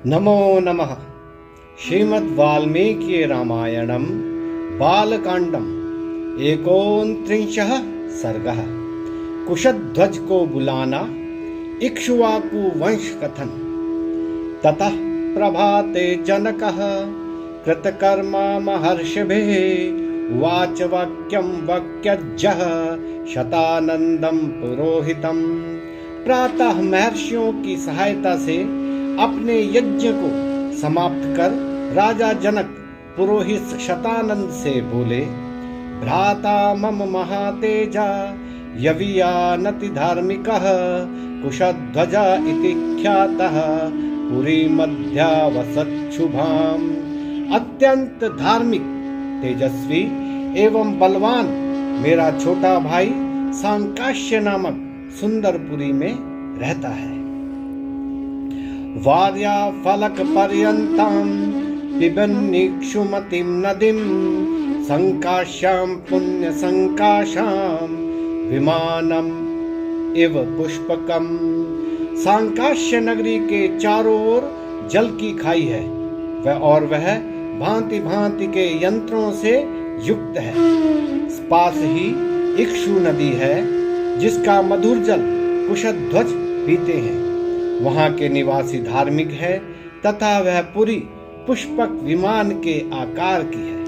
नमो नमः। श्रीमद् वाल्मीकि रामायणं बालकांडम 29 सर्गः। कुशध्वज को बुलाना, इक्ष्वाकु वंश कथन। ततः प्रभाते जनकः कृतकर्मा महर्षिभिः उवाच वाक्यं वक्यज्जः शतानंदं पुरोहितम्। प्रातः महर्षियों की सहायता से अपने यज्ञ को समाप्त कर राजा जनक पुरोहित शतानंद से बोले, भ्राता मम महातेजा यवियानति धार्मिकः कुशध्वजा इति ख्यातः पुरी मध्यावसत् शुभाम्। अत्यंत धार्मिक, तेजस्वी एवं बलवान मेरा छोटा भाई सांकाश्य नामक सुंदरपुरी में रहता है। वार्या फलक पर्यन्तां पिबन्निक्षुमतिं नदीं संकाश्यां पुण्य संकाशां विमानम इव पुष्पकम। सांकाश्य नगरी के चारों ओर जल की खाई है वह भांति भांति के यंत्रों से युक्त है। पास ही इक्षु नदी है जिसका मधुर जल कुशध्वज पीते हैं। वहां के निवासी धार्मिक है तथा वह पुरी पुष्पक विमान के आकार की है।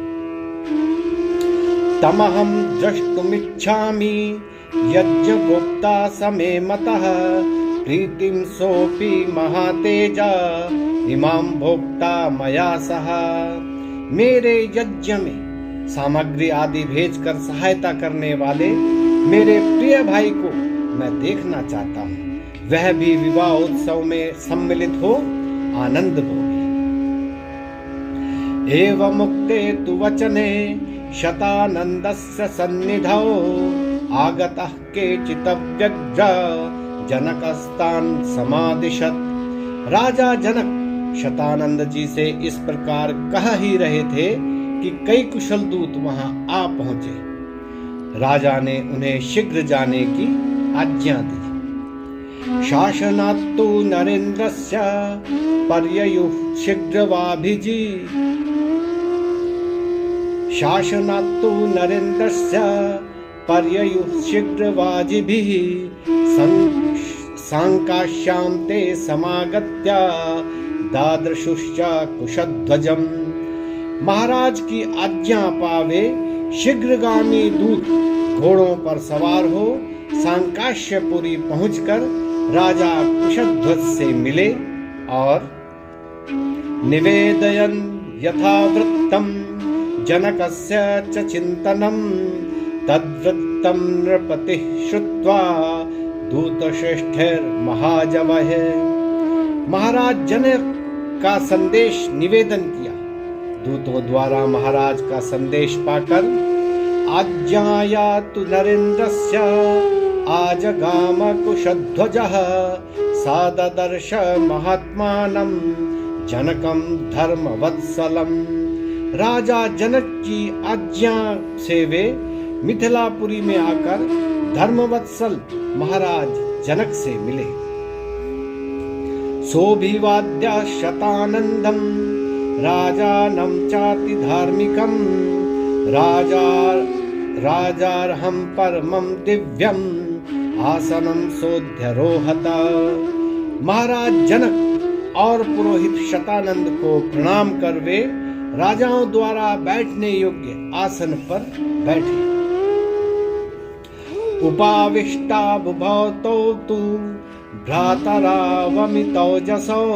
तमहं द्रष्टुमिच्छामि यज्ञगुप्ता समे मतः प्रीतिं सोऽपि महातेजा इमां भोक्ता मया सह। मेरे यज्ञ में सामग्री आदि भेजकर सहायता करने वाले मेरे प्रिय भाई को मैं देखना चाहता हूँ। वह भी विवाह उत्सव में सम्मिलित हो आनंद भोगे। एवं मुक्ते तु वचने शतानंदस्य सन्निधौ आगतः केचित् व्यग्र जनकस्तान् समादिशत्। राजा जनक शतानंद जी से इस प्रकार कह ही रहे थे कि कई कुशल दूत वहां आ पहुंचे। राजा ने उन्हें शीघ्र जाने की आज्ञा दी। शासनात्तु नरेन्द्रस्य पर्ययुः शीघ्रवाभिजी। शासनात्तु नरेन्द्रस्य पर्ययुः शीघ्रवाजिभिः सांकाश्यां ते समागत्य दादृशुश्च कुशध्वजम्। महाराज की आज्ञा पावे शीघ्रगामी दूत घोड़ों पर सवार हो सांकाश्यपुरी पहुंचकर राजा कुशध्वज से मिले और निवेदयन् यथावृत्तं जनकस्य च चिन्तनं तद्वृत्तं नृपतिः श्रुत्वा दूतश्रेष्ठैर्महाजवः। महाराज जनक का संदेश निवेदन किया। दूतों द्वारा महाराज का संदेश पाकर आज्ञाया तु नरेन्द्रस्य आजगाम कुशध्वजः साददर्श महात्मानं जनकं धर्मवत्सलम्। राजा जनक की आज्ञा से वे मिथिलापुरी में आकर धर्मवत्सल महाराज जनक से मिले। सोऽभिवाद्य शतानंदं राजानं चाति धार्मिकं राजार्हं परमं दिव्यं आसनं सोऽध्यरोहत। महाराज जनक और पुरोहित शतानंद को प्रणाम कर वे राजाओं द्वारा बैठने योग्य आसन पर बैठे। उपाविष्टा बुभौतौ तु भ्रातरावमितौ जसौ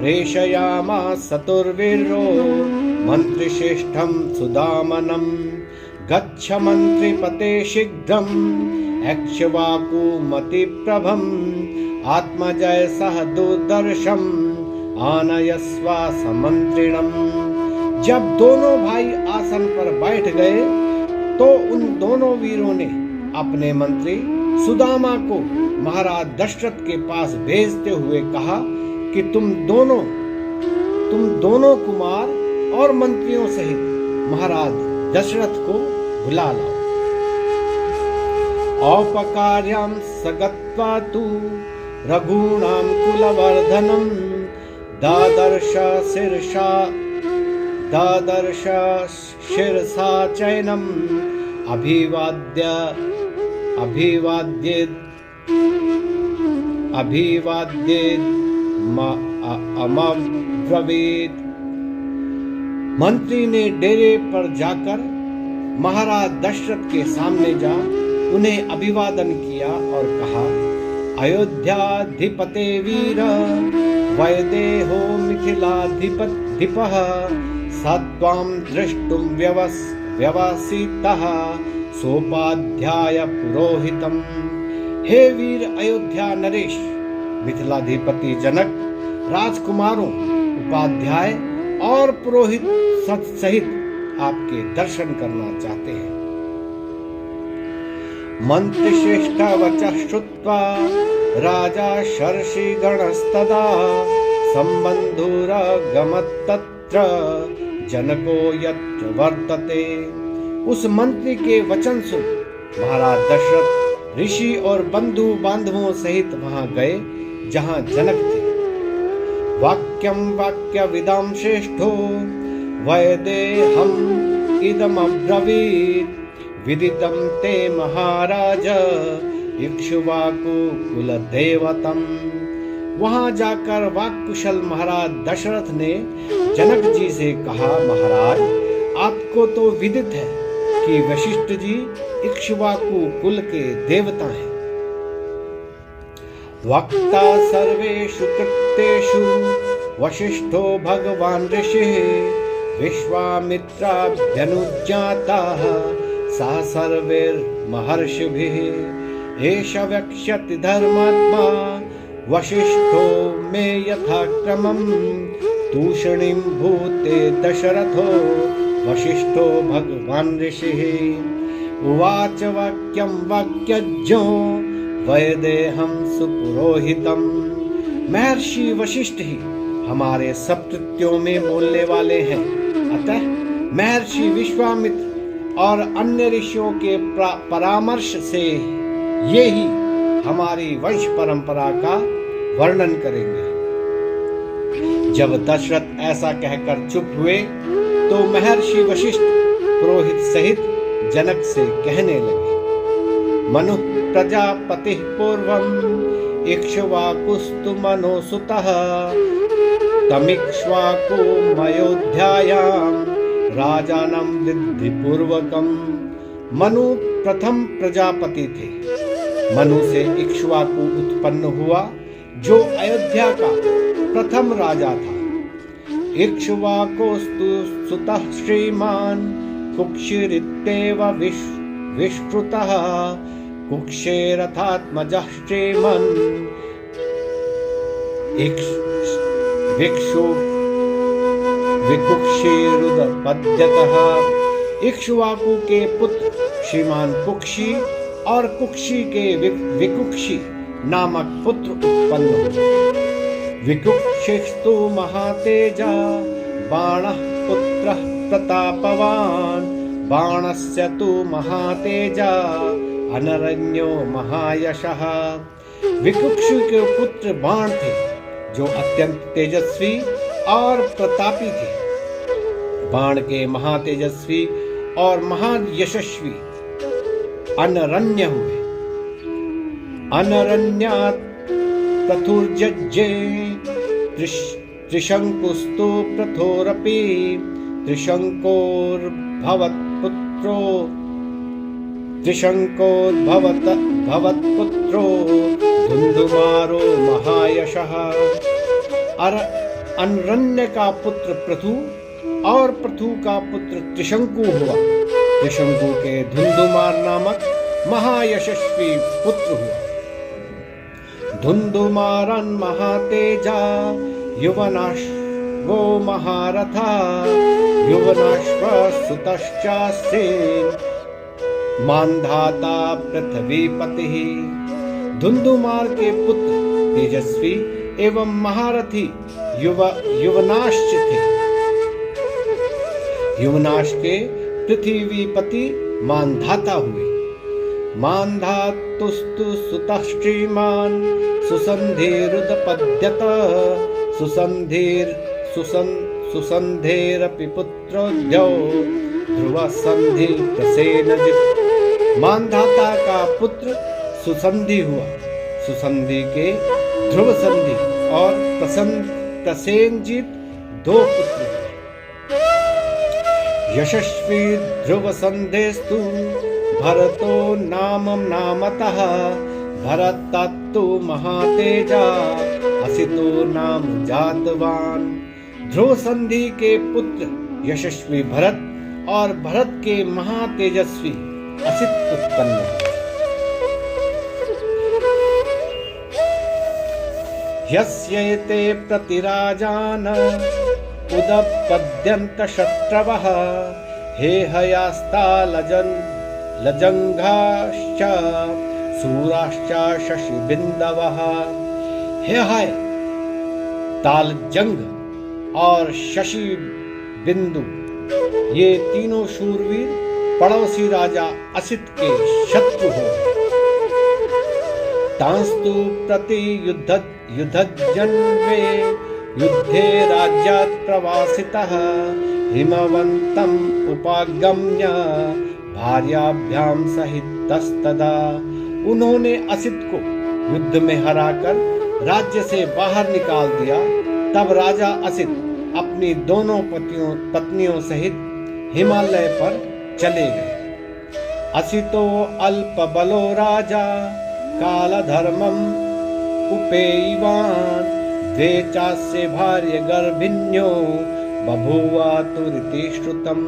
प्रेषयामास चतुर्वीरो मन्त्रिश्रेष्ठं सुदामनं। गच्छ मन्त्रिपते शीघ्रं एक्ष्वाकुमतिप्रभम् आत्मजय सह दुर्दर्शम् आनयस्व समन्त्रिणम्। जब दोनों भाई आसन पर बैठ गए तो उन दोनों वीरों ने अपने मंत्री सुदामा को महाराज दशरथ के पास भेजते हुए कहा कि तुम दोनों कुमार और मंत्रियों सहित महाराज दशरथ को बुला लाओ। औपकार्यां सगत्वा तु रघूणां कुलवर्धनं दादर्श शिरसा चैनम अभिवाद्येद अमब्रवीत। मंत्री ने डेरे पर जाकर महाराज दशरथ के सामने जा उन्हें अभिवादन किया और कहा, अयोध्याधिपते वीर वैदेहो मिथिलाधिपः सत्वां दृष्टुं व्यवसितः सोपाध्याय पुरोहितम। हे वीर अयोध्या नरेश, मिथिलाधिपति जनक राजकुमारों, उपाध्याय और पुरोहित सहित आपके दर्शन करना चाहते हैं। मंत्री श्रेष्ठ वचः श्रुत्वा राजा शर्षि गणस्तदा संबंधुरागमत्तत्र जनको यत्र वर्तते। उस मंत्री के वचन सुन महाराज दशरथ ऋषि और बंधु बांधवों सहित वहां गए जहां जनक थे। वाक्यम वाक्य विदाम श्रेष्ठो वैदेहम् इदमब्रवीत् विदितं ते महाराज इक्ष्वाकु कुलदेवतम्। वहां जाकर वाक्कुशल महाराज दशरथ ने जनक जी से कहा, महाराज आपको तो विदित है कि वशिष्ठ जी इक्ष्वाकु कुल के देवता हैं। वक्ता सर्वेषु कृतेषु वशिष्ठो भगवान् ऋषिः विश्वामित्राभ्यनुज्ञातः सा सर्वैर्महर्षिभिः। एष वक्ष्यति धर्मात्मा वशिष्ठो मे यथा क्रमम् तूषणीं भूते दशरथो वशिष्ठो भगवान् ऋषिः। उवाच वाक्यं वाक्यज्ञो वैदेहं सुपुरोहितम्। महर्षि वशिष्ठ ही हमारे सब कृत्यों में बोलने वाले हैं, अतः महर्षि विश्वामित्र और अन्य ऋषियों के परामर्श से ये ही हमारी वंश परंपरा का वर्णन करेंगे। जब दशरथ ऐसा कहकर चुप हुए तो महर्षि वशिष्ठ पुरोहित सहित जनक से कहने लगे, मनु प्रजापति पूर्वम् इक्ष्वाकुस्तु मनोसुतः तमिक्ष्वाकु मयोध्यायां राजानं विद्धि पूर्वकम्। मनु प्रथम प्रजापति थे। मनु से इक्ष्वाकु उत्पन्न हुआ जो अयोध्या का प्रथम राजा था। इक्ष्वाकोस्तु सुतः श्रीमान् कुक्षिरित्येव विश्रुतः कुक्षेरथात्मजः श्रीमन् विकुक्षिरुदपद्यतः। इक्ष्वाकु के पुत्र श्रीमान कुक्षी और कुक्षी के विकुक्षी नामक पुत्र उत्पन्न हुए। विकुक्षिस्तु महातेजा बाणः पुत्रः प्रतापवान् बाणस्य तु महातेजा अनरण्यो महायशः। विकुक्षु के पुत्र बाण थे जो अत्यंत तेजस्वी और प्रतापी थे। बाण के महातेजस्वी और महान यशस्वी अनरण्य हुए। अनरण्यात् प्रथुर्जज्जे त्रिशंकुस्तु प्रथोरपि त्रिशंकोर्भवत्पुत्रो धुंधुमारो महायशः। अनरण्य का पुत्र पृथु और पृथु का पुत्र त्रिशंकु हुआ। त्रिशंकु के धुंधुमार नामक महायशस्वी पुत्र हुआ। धुंधुमारन् महातेजा युवनाश्वो महारथा युवनाश्वसुतश्चास्तेन मान्धाता पृथ्वीपतिः। धुंधुमार के पुत्र तेजस्वी एवं महारथी युवनाश्च थे। युवनाश के पृथ्वीपति मानधाता हुए। मानधातुस्तु सुतः श्रीमान् सुसन्धिरुदपद्यत सुसंधेरपि पुत्रोद्यौ ध्रुव संधि प्रसेनजित्। मानधाता का पुत्र सुसंधि हुआ, सुसंधि के ध्रुव संधि और प्रसेनजित दो पुत्र हुए। यशस्वी ध्रुव संधेस्तु भरतो नामतः भरतत्तु महातेजा असितो नाम जातवान। ध्रुव संधि के पुत्र यशस्वी भरत और भरत के महातेजस्वी असित उत्पन्न हुए। यस्येते प्रतिराजान उदपद्यन्त शत्रवः हेहयास्ता लजंघाश्च सूराश्च शशिबिन्दवः। हेहय, तालजंग और शशि बिंदु, ये तीनों शूरवीर पड़ोसी राजा असित के शत्रु हो। तांस्तु प्रति युद्धजन्वे युद्धे राज्यात् प्रवासितः हिमवन्तम् उपागम्य भार्याभ्यां सहितस्तदा। उन्होंने असित को युद्ध में हराकर राज्य से बाहर निकाल दिया। तब राजा असित अपनी दोनों पत्नियों सहित हिमालय पर चले गए। असितो अल्प बलो राजा कालधर्मम् उपेयिवान् द्वे चास्य भार्य गर्भिन्यो बभूवा तुरिति श्रुतम्।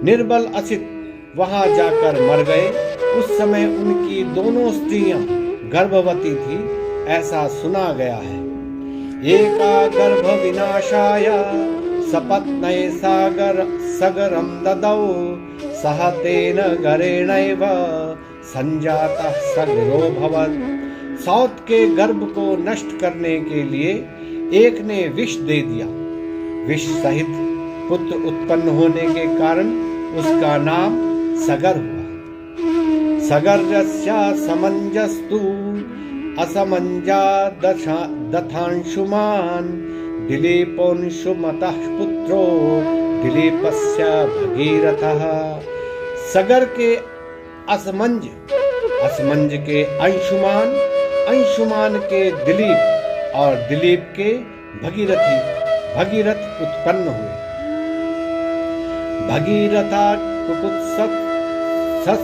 निर्बल असित वहां जाकर मर गए। उस समय उनकी दोनों स्त्रियां गर्भवती थी, ऐसा सुना गया है। एका गर्भ विनाशाय सपत्नये सगरं ददौ सह तेन गरेणैव संजातः सगरो भवत्। सौत के गर्भ को नष्ट करने के लिए एक ने विष दे दिया। विष सहित पुत्र उत्पन्न होने के कारण उसका नाम सगर हुआ। सगर्यस्य समंजस्तु असमंजा दथांशुमान् दिलीपोंशुमतः पुत्रो दिलीपस्य भगीरथः। सगर के असमंज, असमंज के अंशुमान, अंशुमान के दिलीप और दिलीप के भगीरथ उत्पन्न हुए। भगीरथा कुकुत्स्थश्च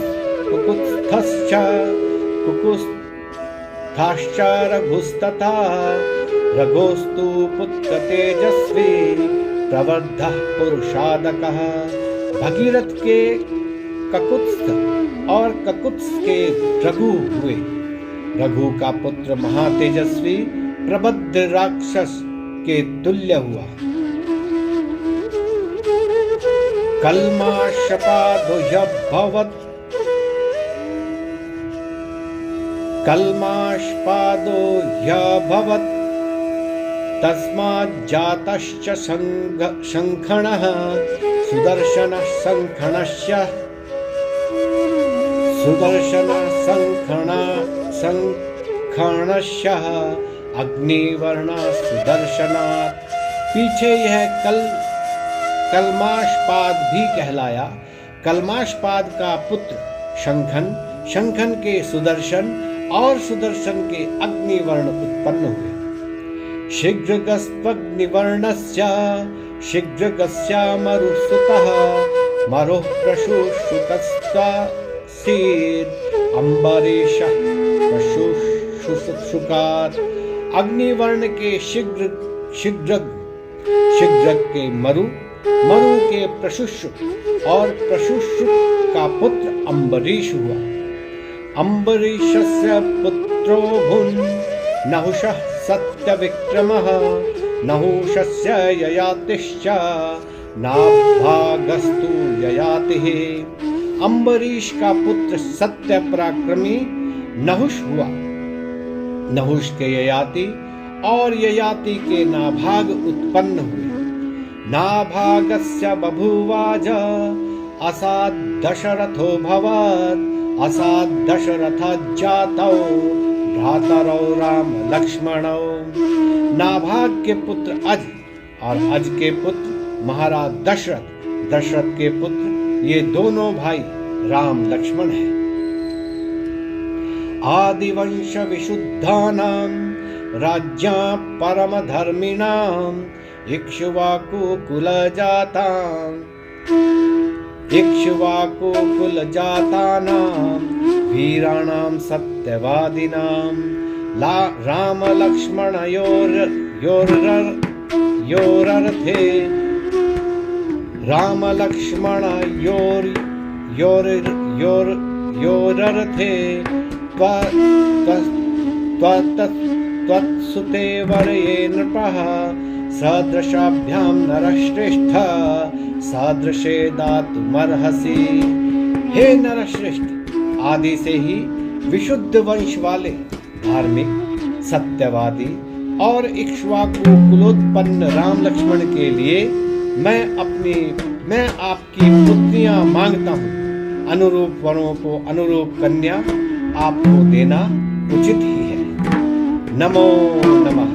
कुकुत्स्थाश्च रघुस्तथा रघोस्तु पुत्र तेजस्वी प्रवर्धः पुरुषादकः। भगीरथ के ककुत्स्थ और ककुत्स के रघु हुए। रघु का पुत्र महातेजस्वी प्रबुद्ध राक्षस के तुल्य हुआ। कल्माशपादो ह्यभवत् तस्मात् जातश्च शङ्खणः सुदर्शनः शङ्खणस्य अग्निवर्णः सुदर्शनात्। पीछे यह कल्माशपाद भी कहलाया। कल्माशपाद का पुत्र शंखन, शंखन के सुदर्शन और सुदर्शन के अग्निवर्ण उत्पन्न हुए। शीघ्रगस्त्वग्निवर्णस्य शीघ्रगस्य मरुसुतः मरुः प्रशुश्रुतस्त्वसीत् अम्बरीषः प्रशुश्रुकात्। अग्निवर्ण के शीघ्रग के मरु, मरु के प्रशुश्रुत और प्रशुश्रुत का पुत्र अम्बरीष हुआ। अम्बरीषस्य पुत्रो भुन् नहुषः सत्यविक्रमः नहुषस्य ययातिश्च नाभागस्तु ययातिः। अम्बरीष का पुत्र सत्य पराक्रमी नहुष हुआ। नहुष के ययाति और ययाति के नाभाग उत्पन्न हुए। नाभागस्य बभूवाज असात् दशरथो भवत् असात् दशरथाज्जातौ भ्रातरौ राम लक्ष्मणौ। नाभाग के पुत्र अज और अज के पुत्र महाराज दशरथ, दशरथ के पुत्र ये दोनों भाई राम लक्ष्मण हैं। आदिवंश विशुद्धानां राज्ञा परम धर्मिणां इक्ष्वाकु कुल जातां, इक्ष्वाकु कुल जातानां वीराणां सत्यवादिनां राम लक्ष्मण योरर्थे, राम लक्ष्मण योरर्थे त्वत्सुते वर्ये नृपः सदृशाभ्यां नरश्रेष्ठ सदृशे दातुमर्हसि। हे नरश्रेष्ठ, आदि से ही विशुद्ध वंश वाले धार्मिक, सत्यवादी और इक्ष्वाकु कुलोत्पन्न राम लक्ष्मण के लिए मैं आपकी पुत्रियां मांगता हूँ। अनुरूप वरों को अनुरूप कन्या आपको देना उचित ही है। नमो नमः।